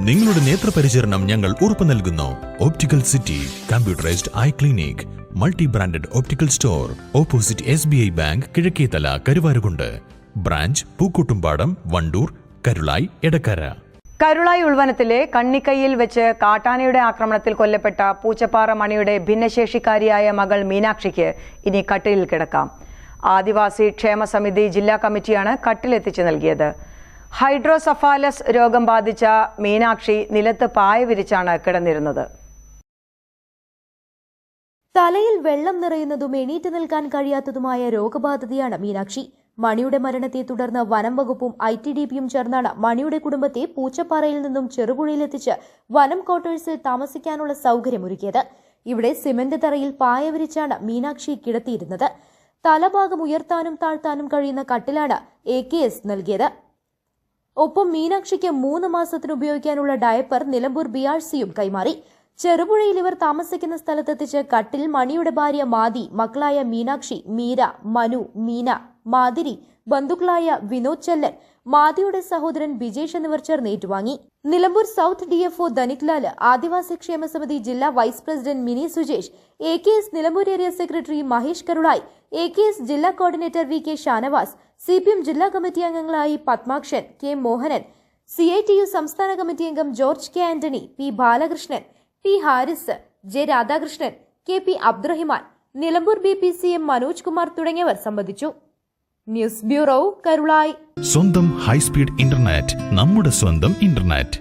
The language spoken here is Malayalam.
നിങ്ങളുടെ നേത്രപരിചരണം ഞങ്ങൾ ഉറപ്പു നൽകുന്നു. Optical city computerised eye clinic, multi branded optical store, opposite SBI bank, Kizhakkethala, Karuvarakundu. Branch Pookkottumpadam, Wandoor, Karulai, Edakkara. Karulai ഉൾവനത്തിലെ കണ്ണിക്കൈയിൽ വെച്ച് കാട്ടാനയുടെ ആക്രമണത്തിൽ കൊല്ലപ്പെട്ട പൂച്ചപ്പാറ മണിയുടെ ഭിന്നശേഷിക്കാരിയായ മകൾ മീനാക്ഷിക്ക് ഇനി കട്ടിലിൽ കിടക്കാം. ആദിവാസി ക്ഷേമ സമിതി ജില്ലാ കമ്മിറ്റിയാണ് കട്ടിലെത്തിച്ചു നൽകിയത്. ഹൈഡ്രോസഫാലസ് രോഗം ബാധിച്ച മീനാക്ഷി നിലത്ത് പായ വിരിച്ചാണ് കിടന്നിരുന്നത്. തലയിൽ വെള്ളം നിറയുന്നതും എണീറ്റ് നിൽക്കാൻ കഴിയാത്തതുമായ രോഗബാധിതയാണ് മീനാക്ഷി. മണിയുടെ മരണത്തെ തുടർന്ന് വനം വകുപ്പും ITDPയും ചേർന്നാണ് മണിയുടെ കുടുംബത്തെ പൂച്ചപ്പാറയിൽ നിന്നും ചെറുപുഴയിലെത്തിച്ച് വനം ക്വാർട്ടേഴ്സിൽ താമസിക്കാനുള്ള സൗകര്യമൊരുക്കിയത്. ഇവിടെ സിമന്റ് തറയിൽ പായ വിരിച്ചാണ് മീനാക്ഷി കിടത്തിയിരുന്നത്. തലഭാഗം ഉയർത്താനും താഴ്ത്താനും കഴിയുന്ന കട്ടിലാണ് AKS നൽകിയത്. ഒപ്പം മീനാക്ഷിക്ക് 3 മാസത്തിന് ഉപയോഗിക്കാനുള്ള ഡയപ്പർ നിലമ്പൂർ BRCയും കൈമാറി. ചെറുപുഴയിൽ ഇവർ താമസിക്കുന്ന സ്ഥലത്തെത്തിച്ച് കട്ടിൽ മണിയുടെ ഭാര്യ മാതി, മക്കളായ മീനാക്ഷി, മീര, മനു, മീന, മാതിരി, ബന്ധുക്കളായ വിനോദ് ചെല്ലൻ, മാതിയുടെ സഹോദരൻ ബിജേഷ് എന്നിവർ ചേർന്ന് ഏറ്റുവാങ്ങി. നിലമ്പൂർ സൗത്ത് DFO ധനിക്ലാല്, ആദിവാസി ക്ഷേമ സമിതി ജില്ലാ vice president Mini Sujesh, AKS Nilambur area secretary Mahesh Karulayi, AKS ജില്ലാ കോർഡിനേറ്റർ VK ഷാനവാസ്, CPM ജില്ലാ കമ്മിറ്റി അംഗങ്ങളായി പത്മാക്ഷൻ, K മോഹനൻ, CITU സംസ്ഥാന കമ്മിറ്റി അംഗം George K Antony, P Balakrishnan, P Haris, J Radhakrishnan, KP Abdurahiman, Nilambur BPCM Manoj Kumar തുടങ്ങിയവർ സംബന്ധിച്ചു. News bureau, Karulayi. സ്വന്തം ഹൈസ്പീഡ് ഇന്റർനെറ്റ്, നമ്മുടെ സ്വന്തം ഇന്റർനെറ്റ്.